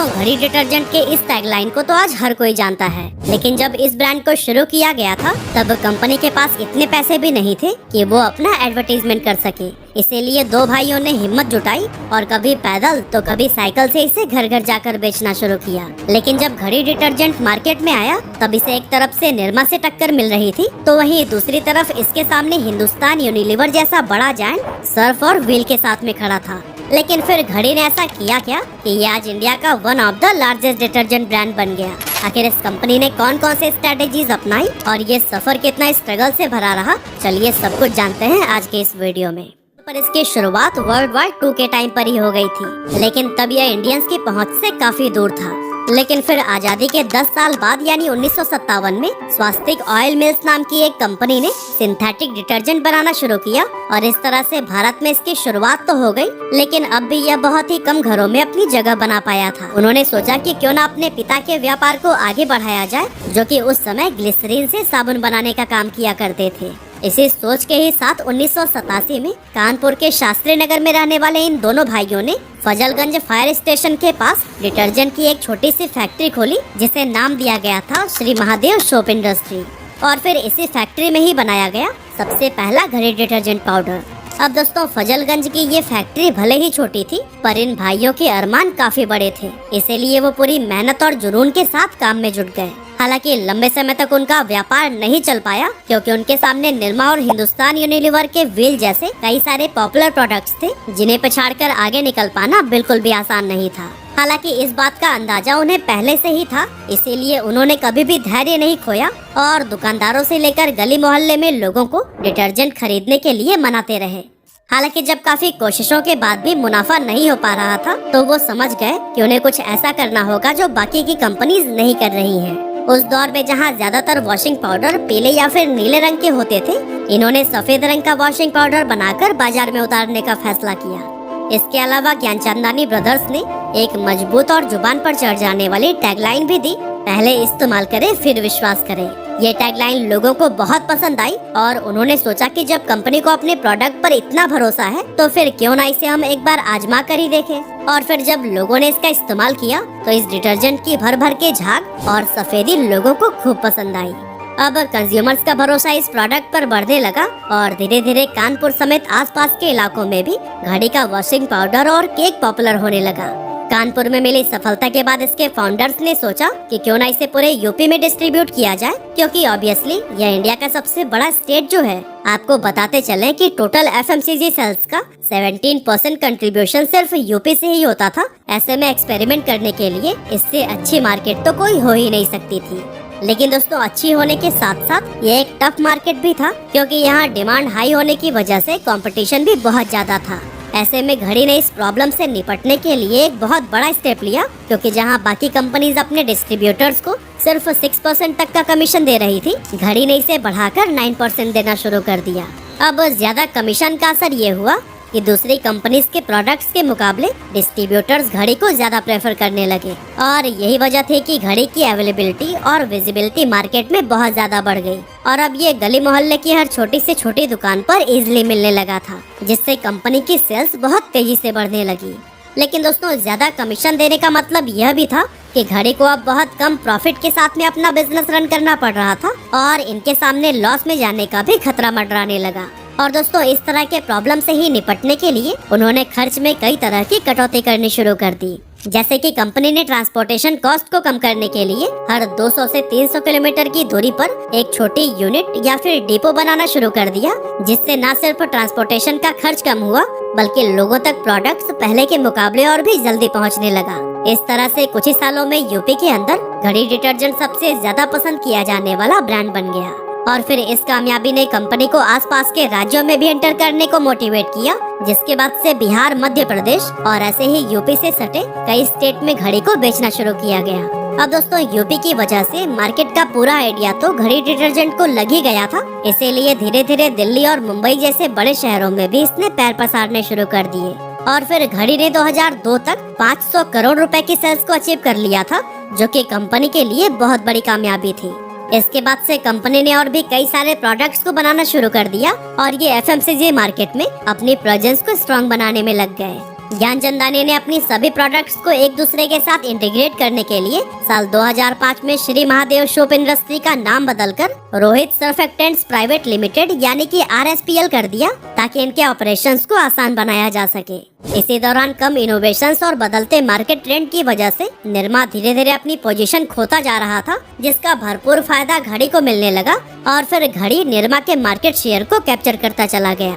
दोस्तों, घड़ी डिटर्जेंट के इस टैगलाइन को तो आज हर कोई जानता है, लेकिन जब इस ब्रांड को शुरू किया गया था तब कंपनी के पास इतने पैसे भी नहीं थे कि वो अपना एडवर्टाइजमेंट कर सके। इसीलिए दो भाइयों ने हिम्मत जुटाई और कभी पैदल तो कभी साइकिल से इसे घर घर जाकर बेचना शुरू किया। लेकिन जब घड़ी डिटर्जेंट मार्केट में आया तब इसे एक तरफ से निरमा से टक्कर मिल रही थी, तो वहीं दूसरी तरफ इसके सामने हिंदुस्तान यूनिलीवर जैसा बड़ा जायंट सर्फ और व्हील के साथ में खड़ा था। लेकिन फिर घड़ी ने ऐसा किया क्या कि ये आज इंडिया का one of the largest detergent brand बन गया। आखिर इस कंपनी ने कौन कौन से स्ट्रेटेजीज अपनाई और ये सफर कितना स्ट्रगल से भरा रहा, चलिए सब कुछ जानते हैं आज के इस वीडियो में। पर इसकी शुरुआत वर्ल्ड वार 2 के टाइम पर ही हो गई थी, लेकिन तब यह इंडियंस की पहुंच से काफी दूर था। लेकिन फिर आजादी के 10 साल बाद यानी 1957 में स्वास्तिक ऑयल मिल्स नाम की एक कंपनी ने सिंथेटिक डिटर्जेंट बनाना शुरू किया और इस तरह से भारत में इसकी शुरुआत तो हो गई, लेकिन अब भी यह बहुत ही कम घरों में अपनी जगह बना पाया था। उन्होंने सोचा कि क्यों ना अपने पिता के व्यापार को आगे बढ़ाया जाए, जो कि उस समय ग्लिसरीन से साबुन बनाने का काम किया करते थे। इसी सोच के ही साथ 1987 में कानपुर के शास्त्री नगर में रहने वाले इन दोनों भाइयों ने फजलगंज फायर स्टेशन के पास डिटर्जेंट की एक छोटी सी फैक्ट्री खोली, जिसे नाम दिया गया था श्री महादेव सोप इंडस्ट्री। और फिर इसी फैक्ट्री में ही बनाया गया सबसे पहला घड़ी डिटर्जेंट पाउडर। अब दोस्तों, फजलगंज की ये फैक्ट्री भले ही छोटी थी, पर इन भाइयों के अरमान काफी बड़े थे, इसीलिए वो पूरी मेहनत और जुनून के साथ काम में जुट गए। हालांकि लंबे समय तक उनका व्यापार नहीं चल पाया, क्योंकि उनके सामने निरमा और हिंदुस्तान यूनिलीवर के व्हील जैसे कई सारे पॉपुलर प्रोडक्ट्स थे, जिन्हें पछाड़कर आगे निकल पाना बिल्कुल भी आसान नहीं था। हालांकि इस बात का अंदाजा उन्हें पहले से ही था, इसीलिए उन्होंने कभी भी धैर्य नहीं खोया और दुकानदारों से लेकर गली मोहल्ले में लोगों को डिटर्जेंट खरीदने के लिए मनाते रहे। हालांकि जब काफी कोशिशों के बाद भी मुनाफा नहीं हो पा रहा था, तो वो समझ गए कि उन्हें कुछ ऐसा करना होगा जो बाकी की कंपनीज नहीं कर रही हैं। उस दौर में जहाँ ज्यादातर वॉशिंग पाउडर पीले या फिर नीले रंग के होते थे, इन्होंने सफेद रंग का वॉशिंग पाउडर बनाकर बाजार में उतारने का फैसला किया। इसके अलावा ज्ञानचंदानी ब्रदर्स ने एक मजबूत और जुबान पर चढ़ जाने वाली टैगलाइन भी दी, पहले इस्तेमाल करें फिर विश्वास करें। ये टैगलाइन लोगों को बहुत पसंद आई और उन्होंने सोचा कि जब कंपनी को अपने प्रोडक्ट पर इतना भरोसा है, तो फिर क्यों ना इसे हम एक बार आजमा कर ही देखें। और फिर जब लोगों ने इसका इस्तेमाल किया तो इस डिटर्जेंट की भर भर के झाग और सफेदी लोगों को खूब पसंद आई। अब कंज्यूमर्स का भरोसा इस प्रोडक्ट पर बढ़ने लगा और धीरे धीरे कानपुर समेत आसपास के इलाकों में भी घड़ी का वॉशिंग पाउडर और केक पॉपुलर होने लगा। कानपुर में मिली सफलता के बाद इसके फाउंडर्स ने सोचा कि क्यों ना इसे पूरे यूपी में डिस्ट्रीब्यूट किया जाए, क्योंकि ऑब्वियसली यह इंडिया का सबसे बड़ा स्टेट जो है। आपको बताते चलें कि टोटल एफएमसीजी सेल्स का 17% कंट्रीब्यूशन सिर्फ यूपी से ही होता था। ऐसे में एक्सपेरिमेंट करने के लिए इससे अच्छी मार्केट तो कोई हो ही नहीं सकती थी। लेकिन दोस्तों, अच्छी होने के साथ साथ ये एक टफ मार्केट भी था, क्योंकि यहाँ डिमांड हाई होने की वजह से कंपटीशन भी बहुत ज्यादा था। ऐसे में घड़ी ने इस प्रॉब्लम से निपटने के लिए एक बहुत बड़ा स्टेप लिया, क्योंकि जहां बाकी कंपनीज अपने डिस्ट्रीब्यूटर्स को सिर्फ 6% तक का कमीशन दे रही थी, घड़ी ने इसे बढ़ाकर 9% देना शुरू कर दिया। अब ज्यादा कमीशन का असर ये हुआ कि दूसरी कंपनीज के प्रोडक्ट्स के मुकाबले डिस्ट्रीब्यूटर्स घड़ी को ज्यादा प्रेफर करने लगे और यही वजह थी कि घड़ी की अवेलेबिलिटी और विजिबिलिटी मार्केट में बहुत ज्यादा बढ़ गई और अब ये गली मोहल्ले की हर छोटी से छोटी दुकान पर इजीली मिलने लगा था, जिससे कंपनी की सेल्स बहुत तेजी से बढ़ने लगी। लेकिन दोस्तों, ज्यादा कमीशन देने का मतलब यह भी था कि घड़ी को अब बहुत कम प्रॉफिट के साथ में अपना बिजनेस रन करना पड़ रहा था और इनके सामने लॉस में जाने का भी खतरा मंडराने लगा। और दोस्तों, इस तरह के प्रॉब्लम से ही निपटने के लिए उन्होंने खर्च में कई तरह की कटौती करनी शुरू कर दी। जैसे कि कंपनी ने ट्रांसपोर्टेशन कॉस्ट को कम करने के लिए हर 200 से 300 किलोमीटर की दूरी पर एक छोटी यूनिट या फिर डिपो बनाना शुरू कर दिया, जिससे न सिर्फ ट्रांसपोर्टेशन का खर्च कम हुआ, बल्कि लोगों तक प्रोडक्ट्स पहले के मुकाबले और भी जल्दी पहुंचने लगा। इस तरह से कुछ ही सालों में यूपी के अंदर घड़ी डिटर्जेंट सबसे ज्यादा पसंद किया जाने वाला ब्रांड बन गया। और फिर इस कामयाबी ने कंपनी को आसपास के राज्यों में भी एंटर करने को मोटिवेट किया, जिसके बाद से बिहार, मध्य प्रदेश और ऐसे ही यूपी से सटे कई स्टेट में घड़ी को बेचना शुरू किया गया। अब दोस्तों, यूपी की वजह से मार्केट का पूरा आइडिया तो घड़ी डिटर्जेंट को लग ही गया था, इसीलिए धीरे धीरे दिल्ली और मुंबई जैसे बड़े शहरों में भी इसने पैर पसारने शुरू कर दिए। और फिर घड़ी ने 2002 तक 500 करोड़ रुपए की सेल्स को अचीव कर लिया था, जो कि कंपनी के लिए बहुत बड़ी कामयाबी थी। इसके बाद से कंपनी ने और भी कई सारे प्रोडक्ट्स को बनाना शुरू कर दिया और ये एफएमसीजी मार्केट में अपनी प्रेजेंस को स्ट्रॉन्ग बनाने में लग गए। ज्ञानचंदानी ने अपनी सभी प्रोडक्ट्स को एक दूसरे के साथ इंटीग्रेट करने के लिए साल 2005 में श्री महादेव सोप इंडस्ट्री का नाम बदलकर रोहित सर्फेक्टेंट्स प्राइवेट लिमिटेड यानी कि RSPL कर दिया, ताकि इनके ऑपरेशंस को आसान बनाया जा सके। इसी दौरान कम इनोवेशंस और बदलते मार्केट ट्रेंड की वजह से निरमा धीरे धीरे अपनी पोजीशन खोता जा रहा था, जिसका भरपूर फायदा घड़ी को मिलने लगा और फिर घड़ी निरमा के मार्केट शेयर को कैप्चर करता चला गया।